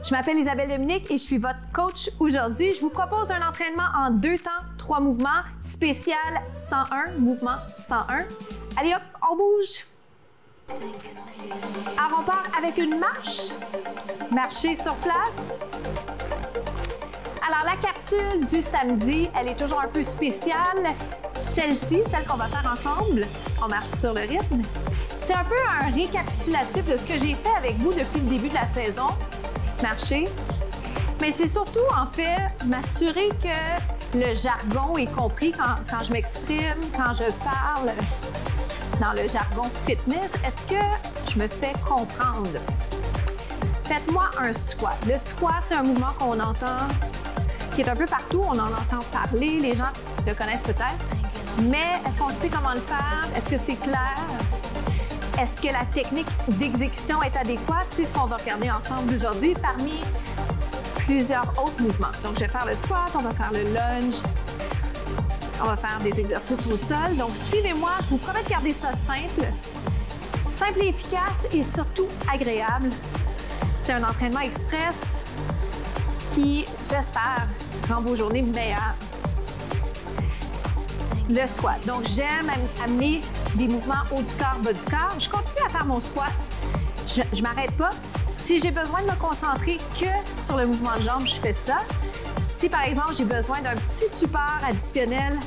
Je m'appelle Isabelle Dominique et je suis votre coach aujourd'hui. Je vous propose un entraînement en 2 temps, 3 mouvements, spécial 101, mouvement 101. Allez hop, on bouge. Alors on part avec une marche, marcher sur place. Alors la capsule du samedi, elle est toujours un peu spéciale. Celle-ci, celle qu'on va faire ensemble, on marche sur le rythme. C'est un peu un récapitulatif de ce que j'ai fait avec vous depuis le début de la saison. Marcher. Mais c'est surtout, en fait, m'assurer que le jargon est compris quand je m'exprime, quand je parle dans le jargon fitness. Est-ce que je me fais comprendre? Faites-moi un squat. Le squat, c'est un mouvement qu'on entend, qui est un peu partout. On en entend parler. Les gens le connaissent peut-être. Mais est-ce qu'on sait comment le faire? Est-ce que c'est clair? Est-ce que la technique d'exécution est adéquate? C'est ce qu'on va regarder ensemble aujourd'hui parmi plusieurs autres mouvements. Donc, je vais faire le squat, on va faire le lunge, on va faire des exercices au sol. Donc, suivez-moi. Je vous promets de garder ça simple. Simple et efficace et surtout agréable. C'est un entraînement express qui, j'espère, rend vos journées meilleures. Le squat. Donc, j'aime amener des mouvements haut du corps, bas du corps. Je continue à faire mon squat. Je ne m'arrête pas. Si j'ai besoin de me concentrer que sur le mouvement de jambe, je fais ça. Si, par exemple, j'ai besoin d'un petit support additionnel,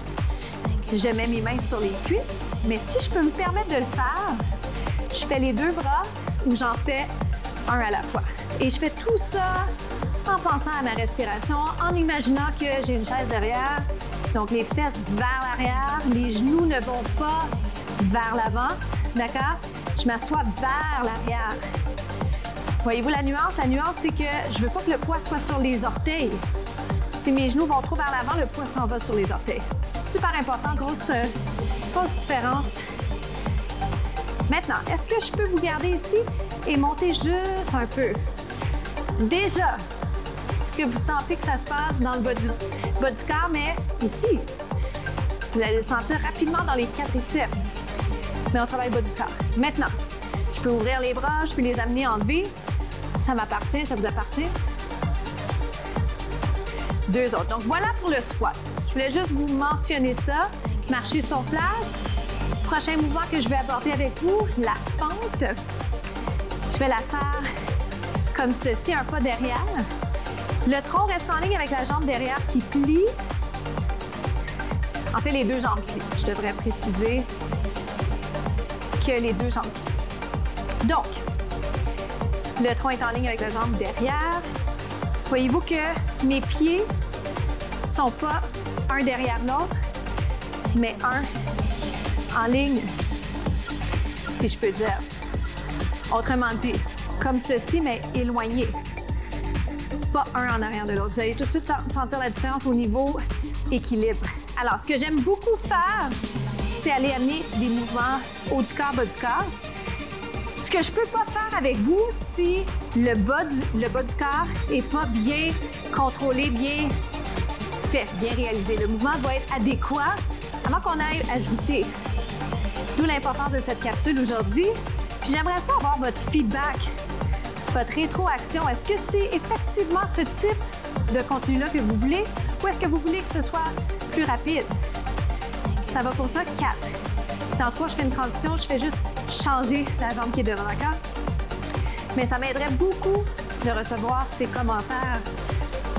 je mets mes mains sur les cuisses. Mais si je peux me permettre de le faire, je fais les 2 bras ou j'en fais un à la fois. Et je fais tout ça en pensant à ma respiration, en imaginant que j'ai une chaise derrière. Donc, les fesses vers l'arrière, les genoux ne vont pas vers l'avant, d'accord? Je m'assois vers l'arrière. Voyez-vous la nuance? La nuance, c'est que je ne veux pas que le poids soit sur les orteils. Si mes genoux vont trop vers l'avant, le poids s'en va sur les orteils. Super important, grosse différence. Maintenant, est-ce que je peux vous garder ici et monter juste un peu? Déjà, est-ce que vous sentez que ça se passe dans le bas du corps, mais ici, vous allez le sentir rapidement dans les quadriceps. Mais on travaille le bas du corps. Maintenant, je peux ouvrir les bras, je peux les amener en V. Ça m'appartient, ça vous appartient. 2 autres. Donc, voilà pour le squat. Je voulais juste vous mentionner ça. Marcher sur place. Prochain mouvement que je vais aborder avec vous, la fente. Je vais la faire comme ceci, un pas derrière. Le tronc reste en ligne avec la jambe derrière qui plie. En fait, les 2 jambes plient. Je devrais préciser que les 2 jambes plient. Donc, le tronc est en ligne avec la jambe derrière. Voyez-vous que mes pieds ne sont pas un derrière l'autre, mais un en ligne, si je peux dire. Autrement dit, comme ceci, mais éloigné. Pas un en arrière de l'autre. Vous allez tout de suite sentir la différence au niveau équilibre. Alors, ce que j'aime beaucoup faire, c'est aller amener des mouvements haut du corps, bas du corps. Ce que je peux pas faire avec vous, si le bas du corps n'est pas bien contrôlé, bien fait, bien réalisé. Le mouvement doit être adéquat avant qu'on aille ajouter. D'où l'importance de cette capsule aujourd'hui. Puis j'aimerais ça avoir votre feedback, votre rétroaction. Est-ce que c'est effectivement ce type de contenu-là que vous voulez ou est-ce que vous voulez que ce soit plus rapide? Ça va pour ça, 4. Dans 3, je fais une transition, je fais juste changer la jambe qui est devant, d'accord? Mais ça m'aiderait beaucoup de recevoir ces commentaires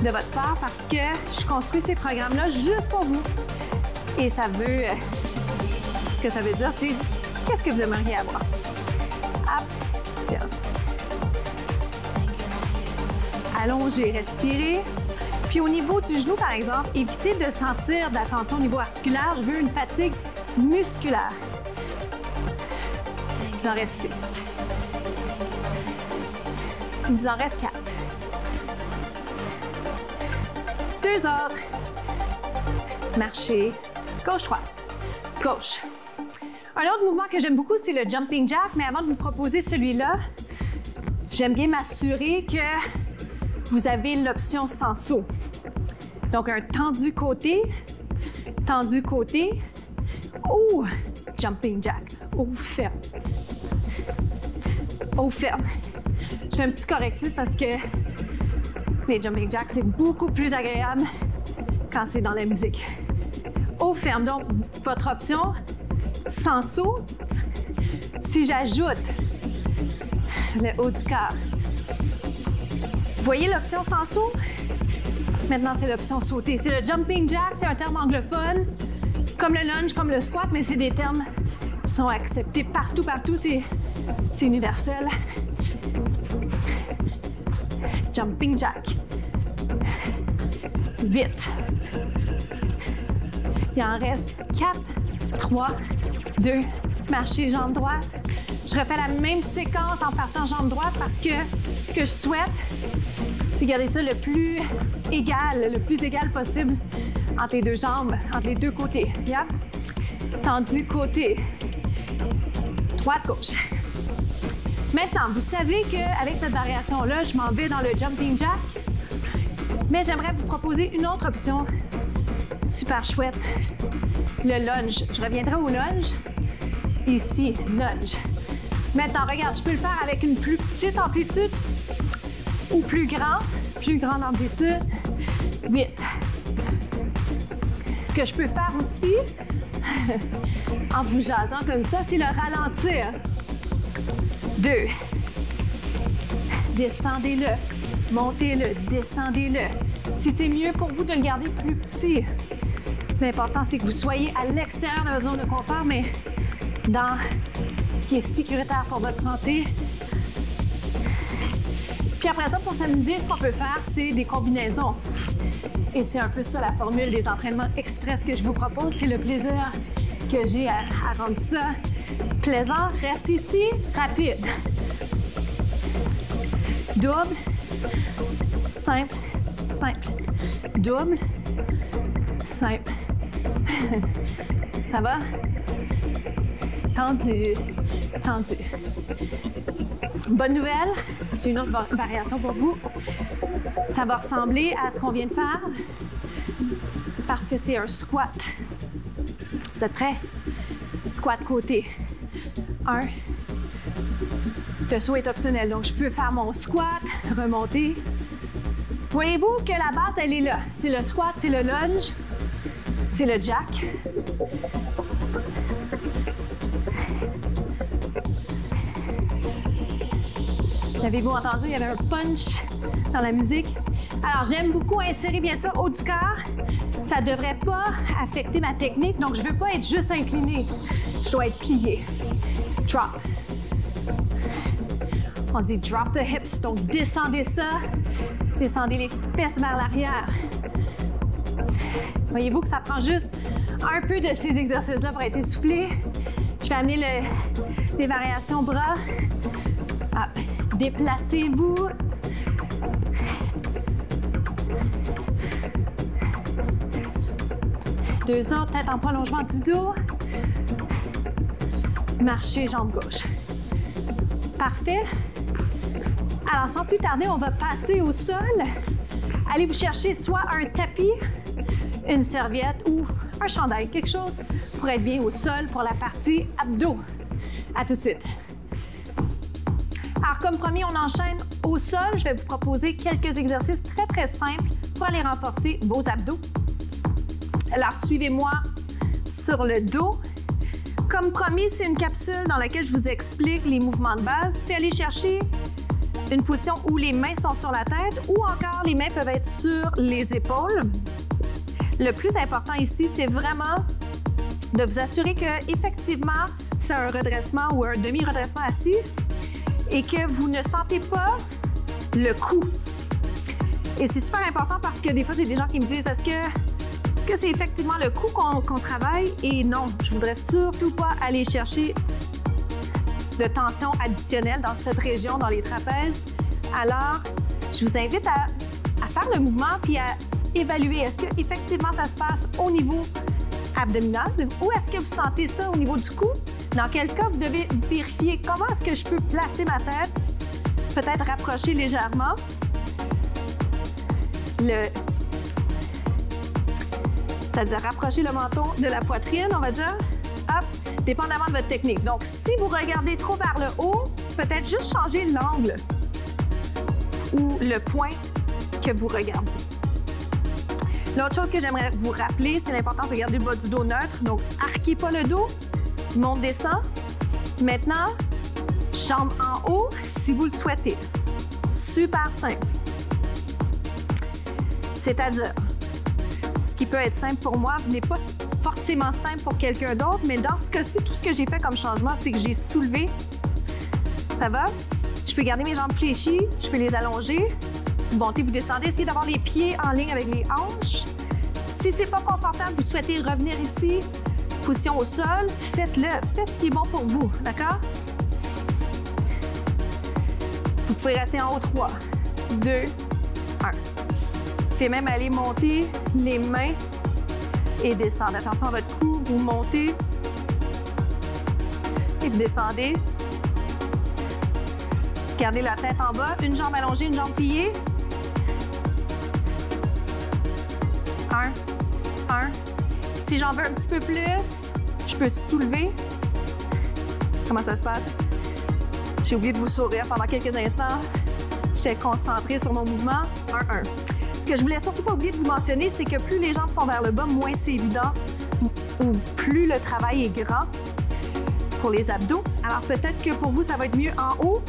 de votre part parce que je construis ces programmes-là juste pour vous. Et ça veut... ce que ça veut dire, c'est qu'est-ce que vous aimeriez avoir? Hop, bien. Allongez, respirez. Puis au niveau du genou, par exemple, évitez de sentir de la tension au niveau articulaire. Je veux une fatigue musculaire. Il vous en reste 6. Il vous en reste 4. 2 autres. Marchez. Gauche-droite. Gauche. Un autre mouvement que j'aime beaucoup, c'est le jumping jack. Mais avant de vous proposer celui-là, j'aime bien m'assurer que vous avez l'option sans saut. Donc, un tendu côté, ou jumping jack, ou ferme. Ou ferme. Je fais un petit correctif parce que Les jumping jacks, c'est beaucoup plus agréable quand c'est dans la musique. Au ferme, donc votre option, sans saut, si j'ajoute le haut du corps. Vous voyez l'option sans saut? Maintenant, c'est l'option sauter. C'est le jumping jack, c'est un terme anglophone, comme le lunge, comme le squat, mais c'est des termes qui sont acceptés partout, c'est universel. Jumping jack. 8. Il en reste 4, 3, 2, marcher jambe droite. Je refais la même séquence en partant jambe droite parce que ce que je souhaite, c'est garder ça le plus égal possible entre les deux jambes, entre les deux côtés. Yep. Tendu côté. Droite, gauche. Maintenant, vous savez qu'avec cette variation-là, je m'en vais dans le jumping jack, mais j'aimerais vous proposer une autre option super chouette, le lunge. Je reviendrai au lunge. Ici, lunge. Maintenant, regarde, je peux le faire avec une plus petite amplitude ou plus grande amplitude. 8. Ce que je peux faire aussi, en vous jasant comme ça, c'est le ralentir. 2. Descendez-le, montez-le, descendez-le. Si c'est mieux pour vous de le garder plus petit, l'important c'est que vous soyez à l'extérieur de votre zone de confort, mais dans ce qui est sécuritaire pour votre santé. Puis après ça, pour s'amuser, ce qu'on peut faire, c'est des combinaisons. Et c'est un peu ça la formule des entraînements express que je vous propose. C'est le plaisir que j'ai à rendre ça plaisant. Reste ici, rapide. Double, simple, simple. Double, simple. Ça va? Tendu, tendu. Bonne nouvelle, j'ai une autre variation pour vous. Ça va ressembler à ce qu'on vient de faire parce que c'est un squat. Vous êtes prêts? Squat côté. 1. Le saut est optionnel, donc je peux faire mon squat, remonter. Voyez-vous que la base, elle est là. C'est le squat, c'est le lunge, c'est le jack. Avez-vous entendu? Il y avait un punch dans la musique. Alors, j'aime beaucoup insérer bien ça haut du corps. Ça ne devrait pas affecter ma technique, donc je ne veux pas être juste inclinée. Je dois être pliée. Drop. On dit drop the hips, donc descendez ça. Descendez les fesses vers l'arrière. Voyez-vous que ça prend juste un peu de ces exercices-là pour être essoufflé. Je vais amener les variations bras. Hop. Déplacez-vous. Deux autres, tête en prolongement du dos. Marchez, jambe gauche. Parfait. Alors, sans plus tarder, on va passer au sol. Allez vous chercher soit un tapis, une serviette ou un chandail, quelque chose pour être bien au sol pour la partie abdos. À tout de suite. Alors, comme promis, on enchaîne au sol. Je vais vous proposer quelques exercices très, très simples pour aller renforcer vos abdos. Alors, suivez-moi sur le dos. Comme promis, c'est une capsule dans laquelle je vous explique les mouvements de base. Puis allez chercher une position où les mains sont sur la tête ou encore les mains peuvent être sur les épaules. Le plus important ici, c'est vraiment de vous assurer qu'effectivement, c'est un redressement ou un demi-redressement assis et que vous ne sentez pas le cou. Et c'est super important parce que des fois, il y a des gens qui me disent « Est-ce que c'est effectivement le cou qu'on travaille? » Et non, je voudrais surtout pas aller chercher de tension additionnelle dans cette région, dans les trapèzes. Alors, je vous invite à faire le mouvement puis à évaluer. Est-ce qu'effectivement, ça se passe au niveau abdominal ou est-ce que vous sentez ça au niveau du cou? Dans quel cas, vous devez vérifier comment est-ce que je peux placer ma tête, peut-être rapprocher légèrement c'est-à-dire rapprocher le menton de la poitrine, on va dire. Hop, dépendamment de votre technique. Donc, si vous regardez trop vers le haut, peut-être juste changer l'angle ou le point que vous regardez. L'autre chose que j'aimerais vous rappeler, c'est l'importance de garder le bas du dos neutre. Donc, arquez pas le dos, monte, descend. Maintenant, jambe en haut si vous le souhaitez. Super simple. C'est-à-dire, ce qui peut être simple pour moi n'est pas forcément simple pour quelqu'un d'autre, mais dans ce cas-ci, tout ce que j'ai fait comme changement, c'est que j'ai soulevé. Ça va? Je peux garder mes jambes fléchies, je peux les allonger. Vous montez, vous descendez, essayez d'avoir les pieds en ligne avec les hanches. Si c'est pas confortable, vous souhaitez revenir ici, position au sol, faites-le. Faites ce qui est bon pour vous, d'accord? Vous pouvez rester en haut 3, 2, 1. Vous pouvez même aller monter les mains et descendre. Attention à votre cou, vous montez et vous descendez. Gardez la tête en bas, une jambe allongée, une jambe pliée. 1. Si j'en veux un petit peu plus, je peux soulever. Comment ça se passe? J'ai oublié de vous sourire pendant quelques instants. J'étais concentrée sur mon mouvement. 1. Ce que je voulais surtout pas oublier de vous mentionner, c'est que plus les jambes sont vers le bas, moins c'est évident ou plus le travail est grand pour les abdos. Alors peut-être que pour vous, ça va être mieux en haut.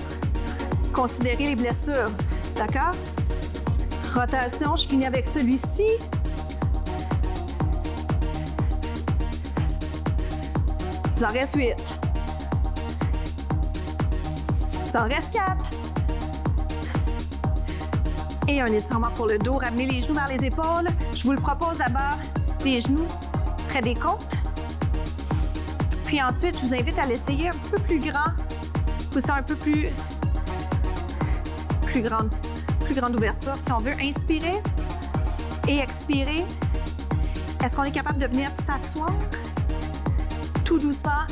Considérez les blessures, d'accord? Rotation, je finis avec celui-ci. Il en reste 8. Il en reste 4. Et un étirement pour le dos. Ramenez les genoux vers les épaules. Je vous le propose à bas des genoux près des côtes. Puis ensuite, je vous invite à l'essayer un petit peu plus grand. Position un peu plus grande ouverture. Si on veut inspirer et expirer, est-ce qu'on est capable de venir s'asseoir tout doucement?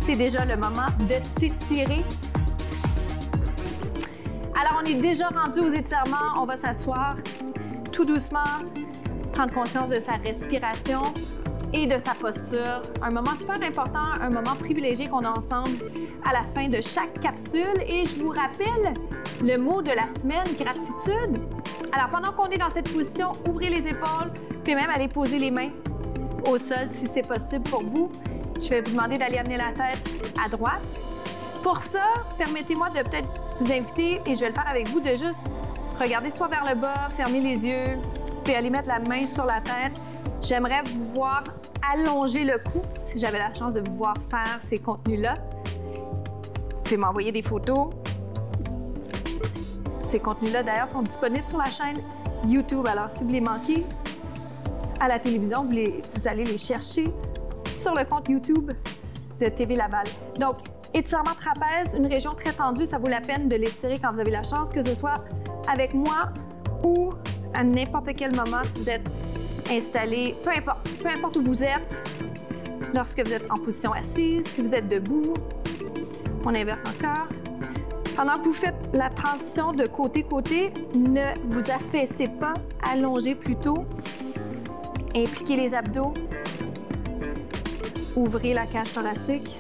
C'est déjà le moment de s'étirer. Alors, on est déjà rendu aux étirements. On va s'asseoir tout doucement, prendre conscience de sa respiration et de sa posture. Un moment super important, un moment privilégié qu'on a ensemble à la fin de chaque capsule. Et je vous rappelle le mot de la semaine, gratitude. Alors, pendant qu'on est dans cette position, ouvrez les épaules, puis même aller poser les mains au sol si c'est possible pour vous. Je vais vous demander d'aller amener la tête à droite. Pour ça, permettez-moi de peut-être vous inviter, et je vais le faire avec vous, de juste regarder soit vers le bas, fermer les yeux, puis aller mettre la main sur la tête. J'aimerais vous voir allonger le cou, si j'avais la chance de vous voir faire ces contenus-là. Vous pouvez m'envoyer des photos. Ces contenus-là, d'ailleurs, sont disponibles sur la chaîne YouTube. Alors, si vous les manquez à la télévision, vous allez les chercher sur le compte YouTube de TV Laval. Donc, étirement trapèze, une région très tendue, ça vaut la peine de l'étirer quand vous avez la chance, que ce soit avec moi ou à n'importe quel moment si vous êtes installé, peu importe où vous êtes, lorsque vous êtes en position assise, si vous êtes debout, on inverse encore. Pendant que vous faites la transition de côté-côté, ne vous affaissez pas, allongez plutôt, impliquez les abdos, ouvrez la cage thoracique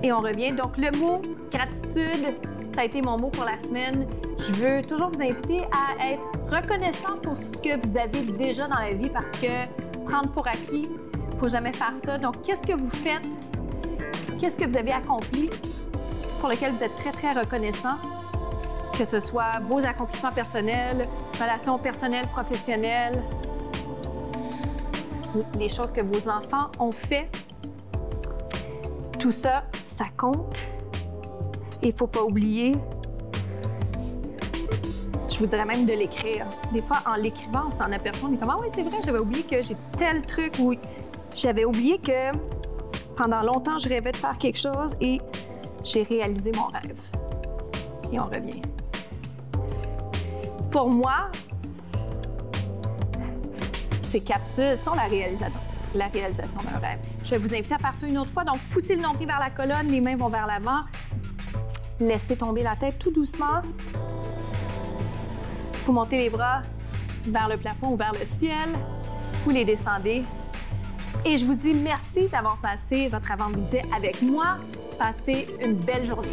et on revient. Donc, le mot gratitude, ça a été mon mot pour la semaine. Je veux toujours vous inviter à être reconnaissant pour ce que vous avez déjà dans la vie parce que prendre pour acquis, il ne faut jamais faire ça. Donc, qu'est-ce que vous faites? Qu'est-ce que vous avez accompli pour lequel vous êtes très, très reconnaissant? Que ce soit vos accomplissements personnels, relations personnelles, professionnelles, les choses que vos enfants ont fait. Tout ça, ça compte. Et il ne faut pas oublier, je vous dirais même de l'écrire. Des fois, en l'écrivant, on s'en aperçoit, on est comme « Ah oui, c'est vrai, j'avais oublié que j'ai tel truc. » Oui, j'avais oublié que pendant longtemps, je rêvais de faire quelque chose et j'ai réalisé mon rêve. Et on revient. Pour moi, ces capsules sont la réalisation d'un rêve. Je vais vous inviter à faire ça une autre fois. Donc, poussez le nombril vers la colonne, les mains vont vers l'avant. Laissez tomber la tête tout doucement. Vous montez les bras vers le plafond ou vers le ciel. Vous les descendez. Et je vous dis merci d'avoir passé votre avant-midi avec moi. Passez une belle journée.